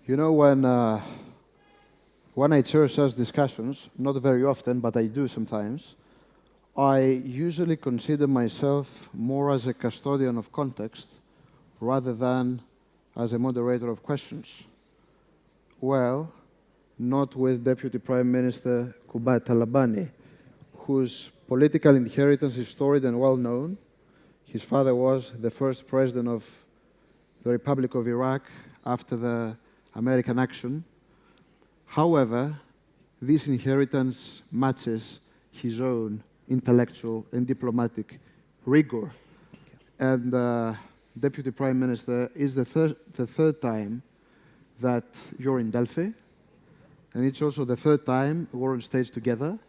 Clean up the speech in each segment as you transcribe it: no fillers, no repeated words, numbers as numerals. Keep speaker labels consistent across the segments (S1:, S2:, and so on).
S1: You know, when I chair such discussions, not very often, but I do sometimes, I usually consider myself more as a custodian of context rather than as a moderator of questions. Well, not with Deputy Prime Minister Kubat Talabani, whose political inheritance is storied and well known. His father was the first president of the Republic of Iraq after the American action. However, this inheritance matches his own intellectual and diplomatic rigor. And Deputy Prime Minister, is the third time that you're in Delphi, and it's also the third time we're on stage together.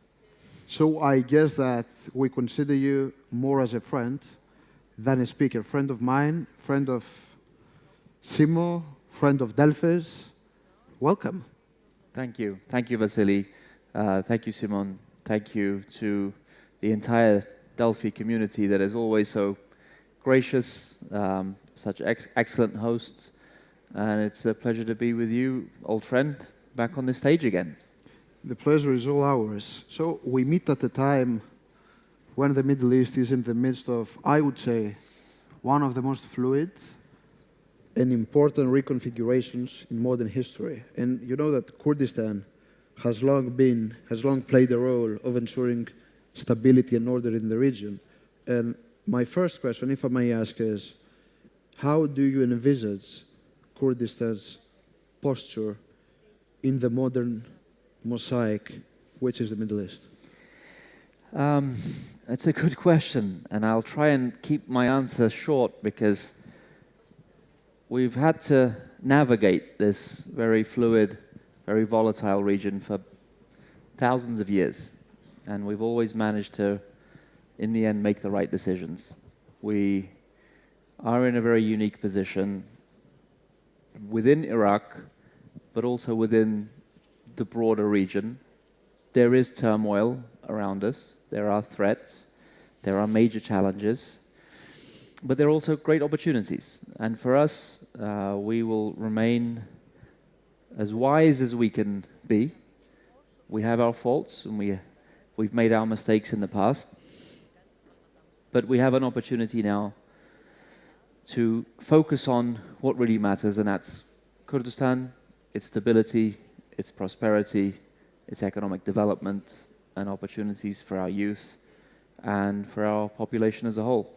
S1: So I guess that we consider you more as a friend than a speaker. Friend of mine, friend of Simo, friend of Delphi's. Welcome.
S2: Thank you. Thank you, Vasily. Thank you, Simon. Thank you to the entire Delphi community that is always so gracious, such excellent hosts. And it's a pleasure to be with you, old friend, back on the stage again.
S1: The pleasure is all ours. So we meet at a time when the Middle East is in the midst of, I would say, one of the most fluid and important reconfigurations in modern history. And you know that Kurdistan has long played the role of ensuring stability and order in the region. And my first question, if I may ask, is how do you envisage Kurdistan's posture in the modern mosaic, which is the Middle East?
S2: It's a good question, and I'll try and keep my answer short because we've had to navigate this very fluid, very volatile region for thousands of years, and we've always managed to, in the end, make the right decisions. We are in a very unique position within Iraq, but also within the broader region. There is turmoil around us. There are threats. There are major challenges. But there are also great opportunities. And for us, we will remain as wise as we can be. We have our faults, and we've made our mistakes in the past. But we have an opportunity now to focus on what really matters, and that's Kurdistan, its stability, its prosperity, its economic development, and opportunities for our youth and for our population as a whole.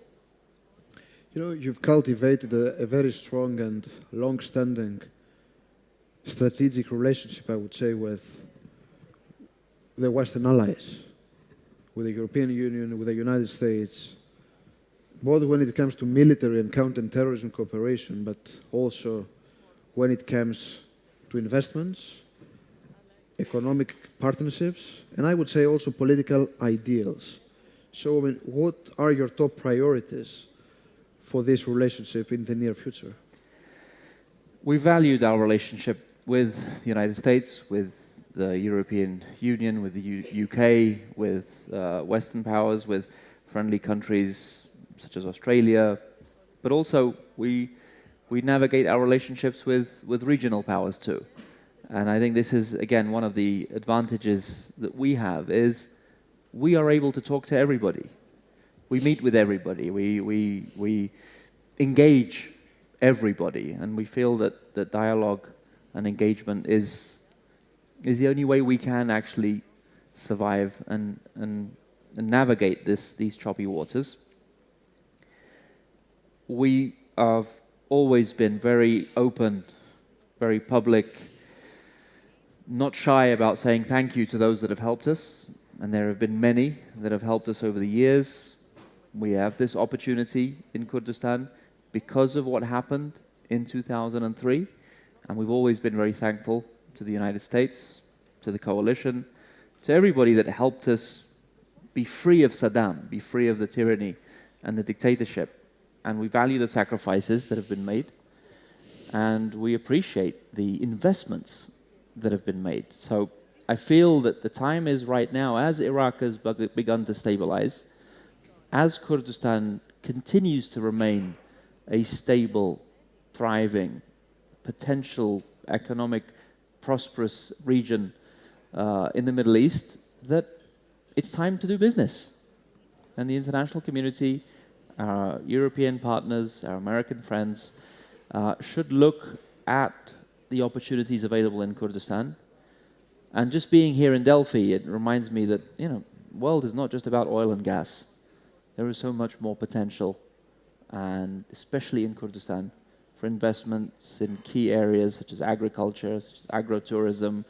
S1: You know, you've cultivated a very strong and long-standing strategic relationship, I would say, with the Western allies, with the European Union, with the United States, both when it comes to military and counter-terrorism cooperation, but also when it comes to investments, economic partnerships, and I would say also political ideals. So, I mean, what are your top priorities for this relationship in the near future?
S2: We valued our relationship with the United States, with the European Union, with the UK, with Western powers, with friendly countries such as Australia, but also we navigate our relationships with regional powers too. And I think this is, again, one of the advantages that we have is we are able to talk to everybody. We meet with everybody. We engage everybody, and we feel that dialogue and engagement is the only way we can actually survive and navigate these choppy waters. We have always been very open, very public, not shy about saying thank you to those that have helped us, and there have been many that have helped us over the years. We have this opportunity in Kurdistan because of what happened in 2003, and we've always been very thankful to the United States, to the coalition, to everybody that helped us be free of Saddam, be free of the tyranny and the dictatorship. And we value the sacrifices that have been made, and we appreciate the investments that have been made. So I feel that the time is right now, as Iraq has begun to stabilize, as Kurdistan continues to remain a stable, thriving, potential economic, prosperous region in the Middle East, that it's time to do business. And the international community, our European partners, our American friends, should look at the opportunities available in Kurdistan. And just being here in Delphi, it reminds me that, the world is not just about oil and gas. There is so much more potential, and especially in Kurdistan, for investments in key areas such as agriculture, such as agrotourism,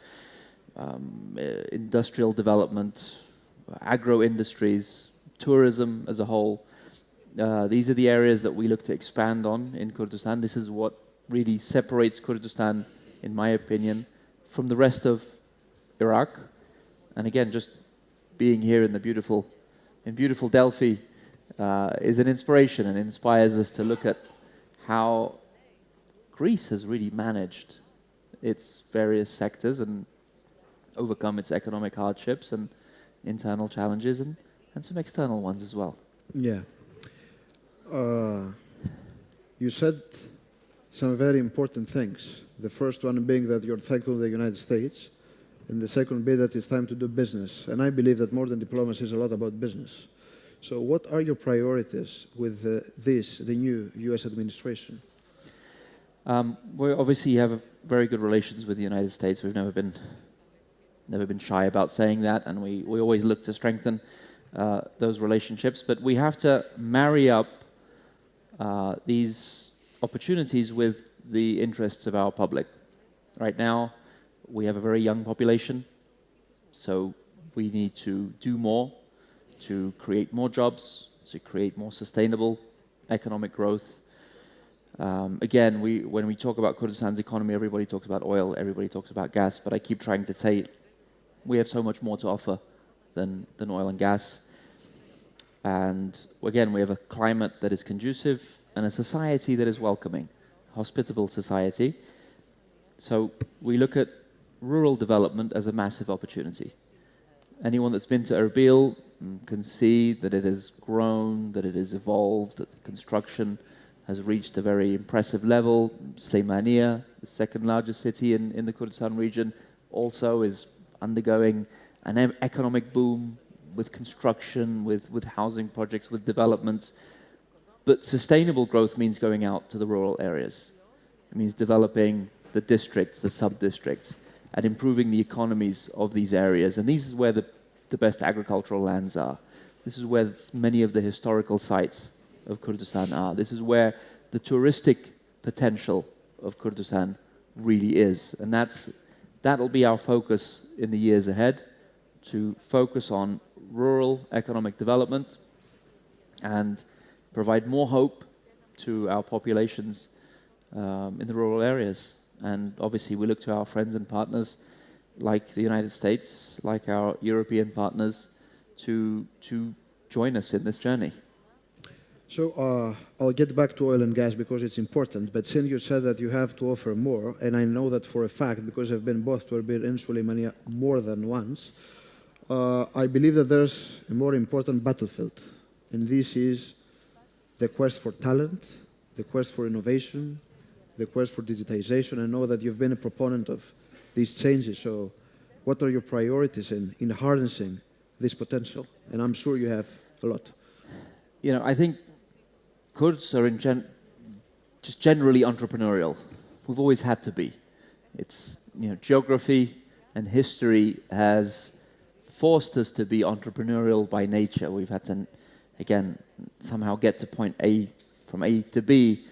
S2: industrial development, agro-industries, tourism as a whole. These are the areas that we look to expand on in Kurdistan. This is what really separates Kurdistan, in my opinion, from the rest of Iraq. And again, just being here in beautiful Delphi is an inspiration and inspires us to look at how Greece has really managed its various sectors and overcome its economic hardships and internal challenges and some external ones as well.
S1: Yeah. You said some very important things. The first one being that you're thankful to the United States, and the second being that it's time to do business. And I believe that more than diplomacy is a lot about business. So what are your priorities with the new U.S. administration?
S2: We obviously have very good relations with the United States. We've never been shy about saying that, and we always look to strengthen those relationships. But we have to marry up these opportunities with the interests of our public. Right now, we have a very young population, so we need to do more to create more jobs, to create more sustainable economic growth. Again, when we talk about Kurdistan's economy, everybody talks about oil, everybody talks about gas, but I keep trying to say we have so much more to offer than oil and gas. And again, we have a climate that is conducive and a society that is welcoming, hospitable society. So we look at rural development as a massive opportunity. Anyone that's been to Erbil can see that it has grown, that it has evolved, that the construction has reached a very impressive level. Slemania, the second largest city in the Kurdistan region, also is undergoing an economic boom with construction, with housing projects, with developments. But sustainable growth means going out to the rural areas. It means developing the districts, the sub-districts, and improving the economies of these areas. And this is where the best agricultural lands are. This is where many of the historical sites of Kurdistan are. This is where the touristic potential of Kurdistan really is. And that'll be our focus in the years ahead, to focus on rural economic development and provide more hope to our populations in the rural areas. And obviously we look to our friends and partners like the United States, like our European partners, to join us in this journey.
S1: So I'll get back to oil and gas because it's important, but since you said that you have to offer more, and I know that for a fact because I've been both to Erbil and Suleimania more than once, I believe that there's a more important battlefield, and this is the quest for talent, the quest for innovation, the quest for digitization. I know that you've been a proponent of these changes, so what are your priorities in harnessing this potential? And I'm sure you have a lot.
S2: I think Kurds are just generally entrepreneurial. We've always had to be. It's, geography and history has forced us to be entrepreneurial by nature. We've had to, again, somehow get to point A, from A to B,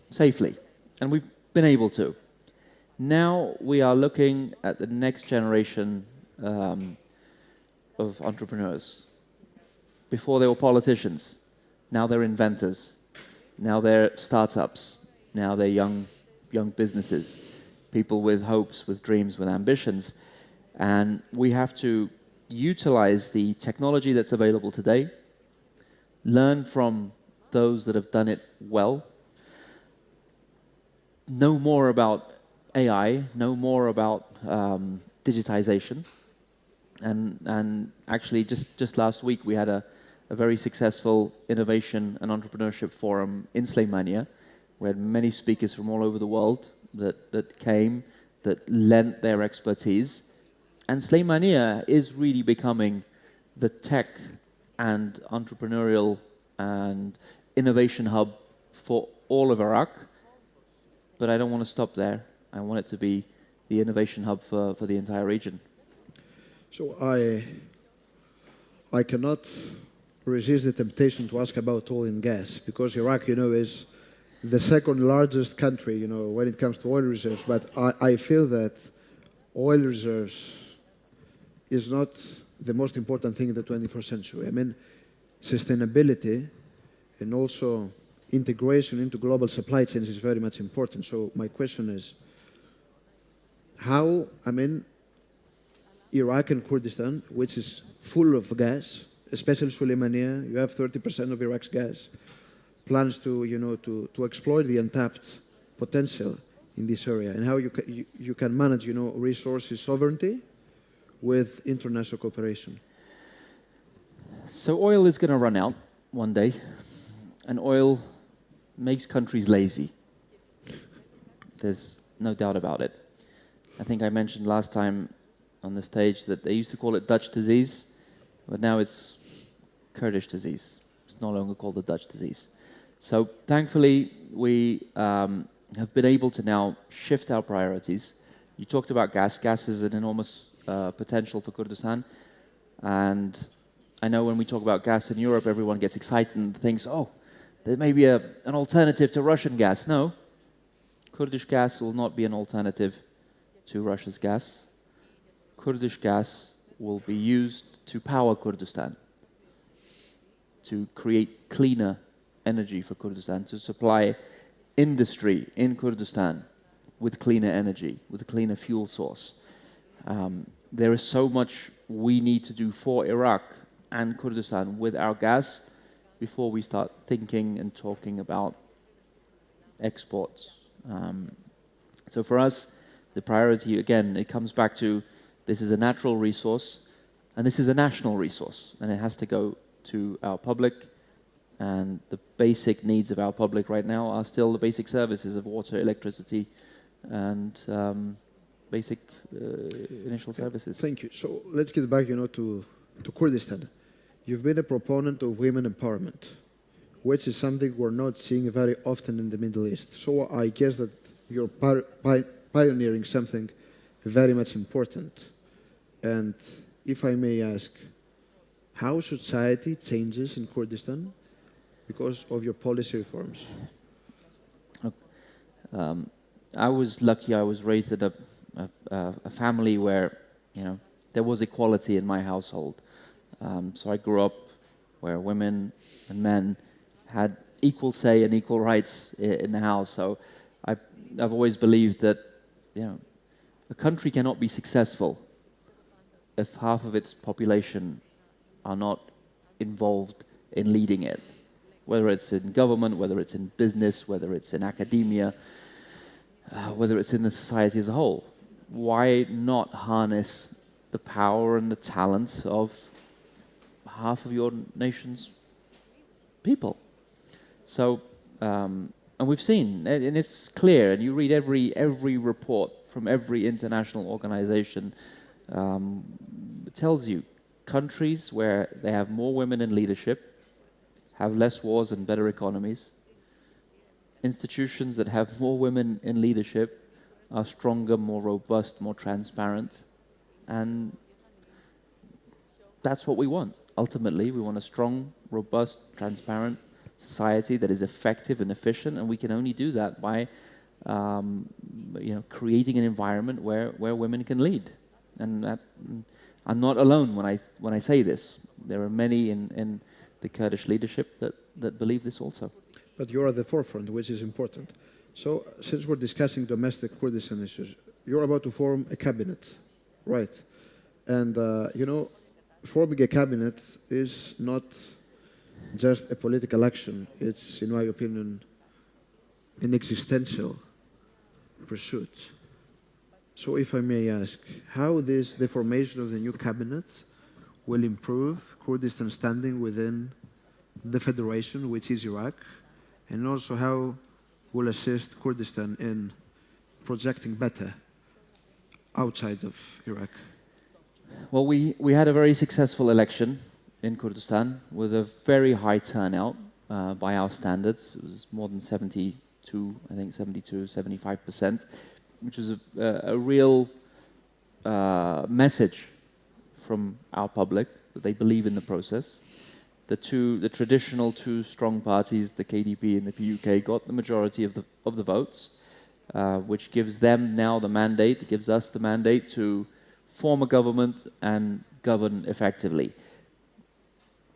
S2: safely. And we've been able to. Now we are looking at the next generation of entrepreneurs. Before they were politicians, now they're inventors, now they're startups, now they're young businesses, people with hopes, with dreams, with ambitions. And we have to utilize the technology that's available today, learn from those that have done it well, know more about AI, know more about digitization. And actually, just last week, we had a very successful innovation and entrepreneurship forum in Slemania. We had many speakers from all over the world, that came, that lent their expertise. And Slimania is really becoming the tech and entrepreneurial and innovation hub for all of Iraq. But I don't want to stop there. I want it to be the innovation hub for the entire region.
S1: So I cannot resist the temptation to ask about oil and gas, because Iraq, is the second largest country, when it comes to oil reserves. But I feel that oil reserves is not the most important thing in the 21st century. I mean, sustainability and also integration into global supply chains is very much important. So my question is, how, Iraq and Kurdistan, which is full of gas, especially Suleimania, you have 30% of Iraq's gas, plans to, to exploit the untapped potential in this area, and how you can manage, resources sovereignty with international cooperation.
S2: So oil is going to run out one day, and oil makes countries lazy. There's no doubt about it. I think I mentioned last time on the stage that they used to call it Dutch disease, but now it's Kurdish disease. It's no longer called the Dutch disease. So thankfully, we have been able to now shift our priorities. You talked about gas. Gas is an enormous potential for Kurdistan. And I know when we talk about gas in Europe, everyone gets excited and thinks, oh, there may be an alternative to Russian gas. No, Kurdish gas will not be an alternative to Russia's gas. Kurdish gas will be used to power Kurdistan, to create cleaner energy for Kurdistan, to supply industry in Kurdistan with cleaner energy, with a cleaner fuel source. There is so much we need to do for Iraq and Kurdistan with our gas before we start thinking and talking about exports. So for us, the priority, again, it comes back to this is a natural resource and this is a national resource, and it has to go to our public, and the basic needs of our public right now are still the basic services of water, electricity, and basic initial services.
S1: Thank you. So let's get back, to Kurdistan. You've been a proponent of women empowerment, which is something we're not seeing very often in the Middle East. So I guess that you're pioneering something very much important. And if I may ask, how society changes in Kurdistan because of your policy reforms?
S2: I was lucky. I was raised at a family where, there was equality in my household. So I grew up where women and men had equal say and equal rights in the house. So I've always believed that, a country cannot be successful if half of its population are not involved in leading it, whether it's in government, whether it's in business, whether it's in academia, whether it's in the society as a whole. Why not harness the power and the talent of half of your nation's people? So, and we've seen, and it's clear, and you read every report from every international organization, it tells you countries where they have more women in leadership have less wars and better economies. Institutions that have more women in leadership are stronger, more robust, more transparent. And that's what we want. Ultimately, we want a strong, robust, transparent society that is effective and efficient, and we can only do that by creating an environment where women can lead. And that, I'm not alone when I say this. There are many in the Kurdish leadership that believe this also.
S1: But you're at the forefront, which is important. So, since we're discussing domestic Kurdistan issues, you're about to form a cabinet, right? And, forming a cabinet is not just a political action. It's, in my opinion, an existential pursuit. So, if I may ask, how the formation of the new cabinet will improve Kurdistan's standing within the federation, which is Iraq, and also how will assist Kurdistan in projecting better outside of Iraq?
S2: Well, we had a very successful election in Kurdistan with a very high turnout by our standards. It was more than 72, I think 72, 75%, which was a real message from our public that they believe in the process. The traditional two strong parties, the KDP and the PUK, got the majority of the votes, which gives them now the mandate, gives us the mandate to form a government and govern effectively.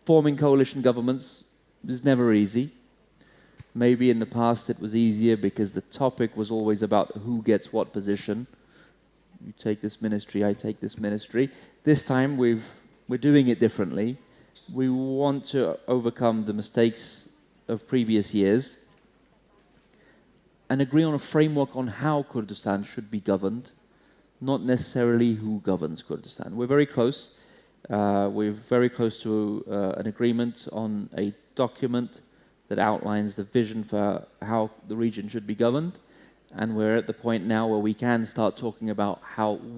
S2: Forming coalition governments is never easy. Maybe in the past it was easier because the topic was always about who gets what position. You take this ministry, I take this ministry. This time we're doing it differently. We want to overcome the mistakes of previous years and agree on a framework on how Kurdistan should be governed, not necessarily who governs Kurdistan. We're very close. We're very close to an agreement on a document that outlines the vision for how the region should be governed. And we're at the point now where we can start talking about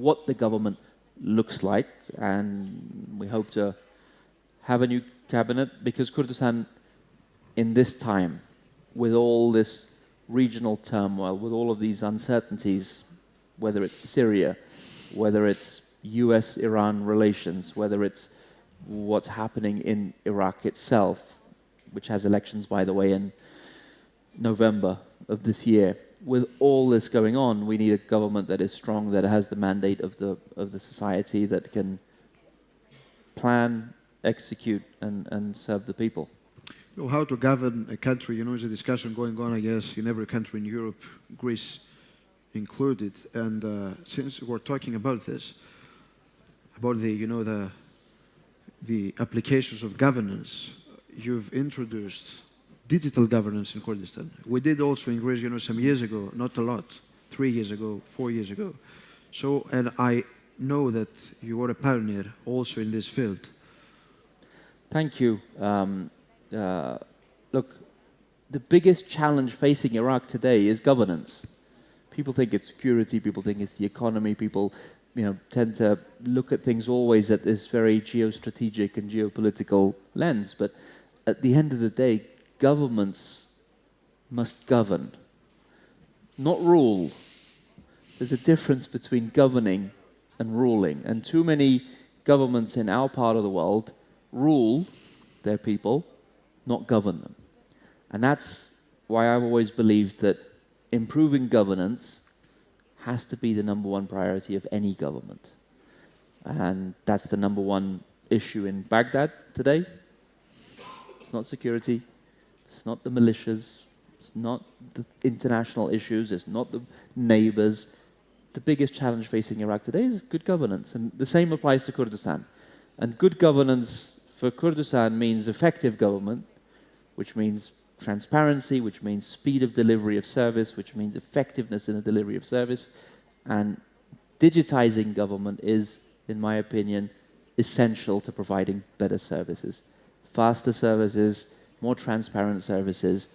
S2: what the government looks like. And we hope to have a new cabinet, because Kurdistan, in this time, with all this regional turmoil, with all of these uncertainties, whether it's Syria, whether it's US-Iran relations, whether it's what's happening in Iraq itself, which has elections, by the way, in November of this year. With all this going on, we need a government that is strong, that has the mandate of the society, that can plan, execute, and serve the people.
S1: You know, how to govern a country, there's a discussion going on, I guess, in every country in Europe, Greece included. And since we're talking about this, about the applications of governance, you've introduced digital governance in Kurdistan. We did also in Greece, some years ago, not a lot, 3 years ago, 4 years ago. So, and I know that you were a pioneer also in this field.
S2: Thank you. Look, the biggest challenge facing Iraq today is governance. People think it's security, people think it's the economy, people tend to look at things always at this very geostrategic and geopolitical lens. But at the end of the day, governments must govern, not rule. There's a difference between governing and ruling. And too many governments in our part of the world rule their people, not govern them. And that's why I've always believed that improving governance has to be the number one priority of any government. And that's the number one issue in Baghdad today. It's not security, it's not the militias, it's not the international issues, it's not the neighbors. The biggest challenge facing Iraq today is good governance, and the same applies to Kurdistan. And good governance for Kurdistan means effective government, which means transparency, which means speed of delivery of service, which means effectiveness in the delivery of service. And digitizing government is, in my opinion, essential to providing better services. Faster services, more transparent services,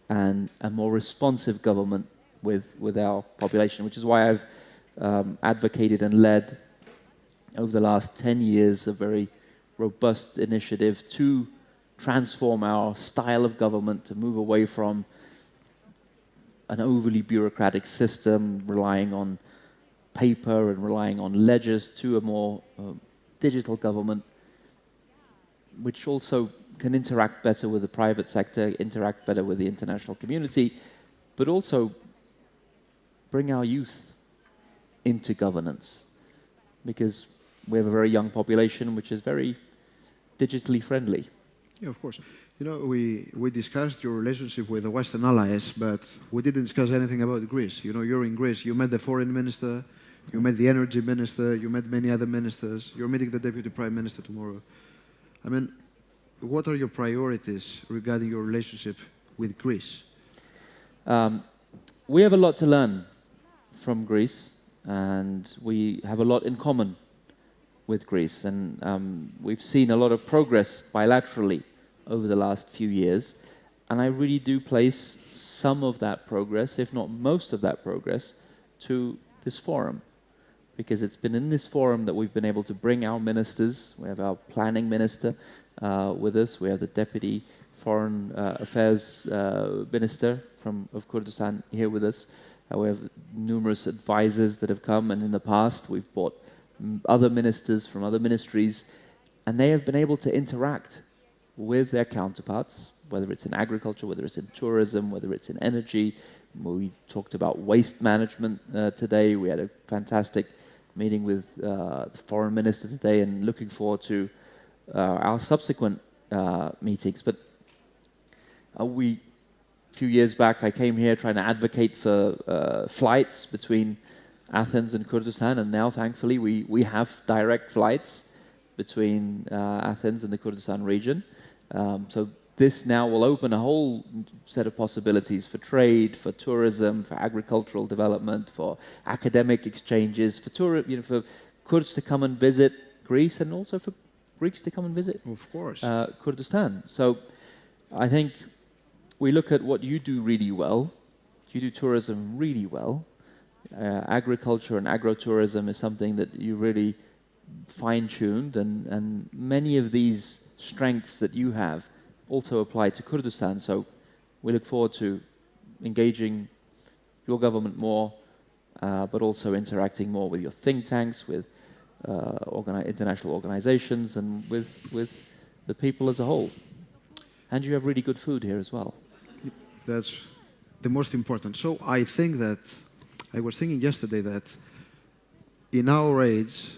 S2: and a more responsive government with our population, which is why I've advocated and led over the last 10 years a very robust initiative to transform our style of government, to move away from an overly bureaucratic system relying on paper and relying on ledgers to a more digital government, which also can interact better with the private sector, interact better with the international community, but also bring our youth into governance, because we have a very young population which is very digitally friendly.
S1: Yeah, of course. We discussed your relationship with the Western allies, but we didn't discuss anything about Greece. You're in Greece. You met the foreign minister, you met the energy minister, you met many other ministers. You're meeting the deputy prime minister tomorrow. I mean, what are your priorities regarding your relationship with Greece?
S2: We have a lot to learn from Greece, and we have a lot in common with Greece. And we've seen a lot of progress bilaterally over the last few years. And I really do place some of that progress, if not most of that progress, to this forum, because it's been in this forum that we've been able to bring our ministers. We have our planning minister with us. We have the deputy foreign affairs minister of Kurdistan here with us. We have numerous advisors that have come, and in the past we've brought other ministers from other ministries, and they have been able to interact with their counterparts, whether it's in agriculture, whether it's in tourism, whether it's in energy. We talked about waste management today. We had a fantastic meeting with the foreign minister today, and looking forward to our subsequent meetings. But a few years back, I came here trying to advocate for flights between Athens and Kurdistan, and now, thankfully, we have direct flights between Athens and the Kurdistan region. So this now will open a whole set of possibilities for trade, for tourism, for agricultural development, for academic exchanges, for for Kurds to come and visit Greece, and also for Greeks to come and visit,
S1: of course,
S2: Kurdistan. So I think we look at what you do really well. You do tourism really well. Agriculture and agrotourism is something that you really fine-tuned, and many of these strengths that you have also apply to Kurdistan. So we look forward to engaging your government more, but also interacting more with your think tanks, with international organizations, and with the people as a whole. And you have really good food here as well.
S1: That's the most important. So I think that, I was thinking yesterday that in our age,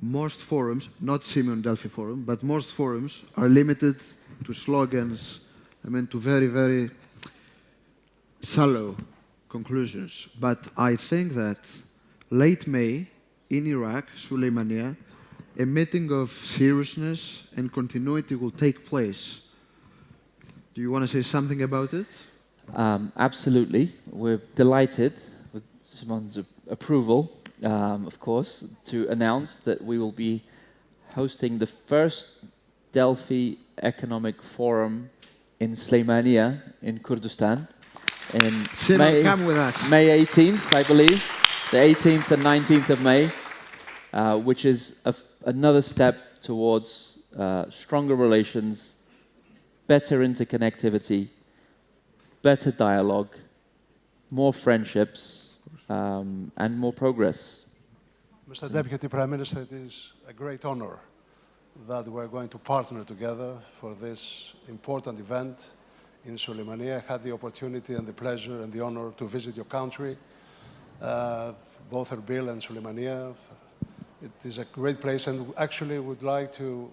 S1: most forums, not Simeon Delphi Forum, but most forums are limited to slogans, to very, very shallow conclusions. But I think that late May, in Iraq, Suleimania, a meeting of seriousness and continuity will take place. Do you want to say something about it?
S2: Absolutely. We're delighted, with Simon's approval, of course, to announce that we will be hosting the first Delphi Economic Forum in Sleimania, in Kurdistan, in
S1: Simon, come with us.
S2: May 18th, I believe, the 18th and 19th of May, which is another step towards stronger relations, better interconnectivity, better dialogue, more friendships, and more progress.
S3: Mr. Deputy Prime Minister, it is a great honor that we're going to partner together for this important event in Suleimania. I had the opportunity and the pleasure and the honor to visit your country, both Erbil and Suleimania. It is a great place, and actually would like to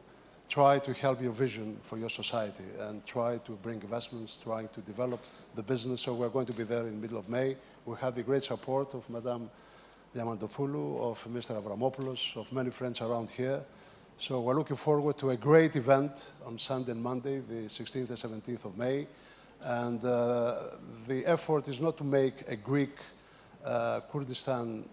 S3: try to help your vision for your society and try to bring investments, trying to develop the business. So we're going to be there in the middle of May. We have the great support of Madame Diamantopoulou, of Mr. Avramopoulos, of many friends around here. So we're looking forward to a great event on Sunday and Monday, the 16th and 17th of May. And the effort is not to make a Greek Kurdistan,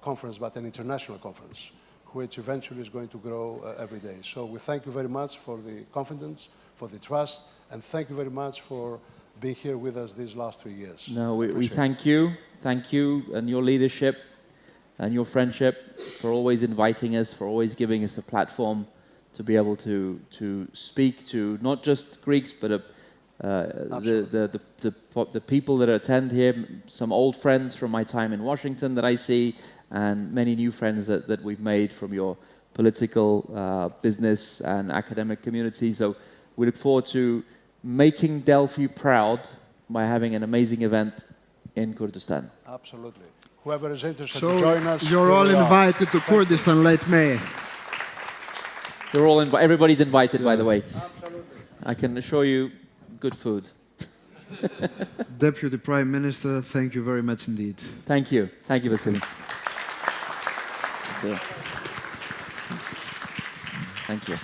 S3: conference, but an international conference, which eventually is going to grow every day. So we thank you very much for the confidence, for the trust, and thank you very much for being here with us these last 3 years.
S2: No, we thank you and your leadership and your friendship for always inviting us, for always giving us a platform to be able to speak to not just Greeks, but the people that attend here, some old friends from my time in Washington that I see, and many new friends that we've made from your political, business and academic community. So we look forward to making Delphi proud by having an amazing event in Kurdistan.
S3: Absolutely. Whoever is interested to join us.
S1: You're all invited to Kurdistan late May.
S2: You're all everybody's invited, by the way.
S3: Absolutely.
S2: I can assure you, good food.
S1: Deputy Prime Minister, thank you very much indeed.
S2: Thank you. Thank you, Vasily. Thank you.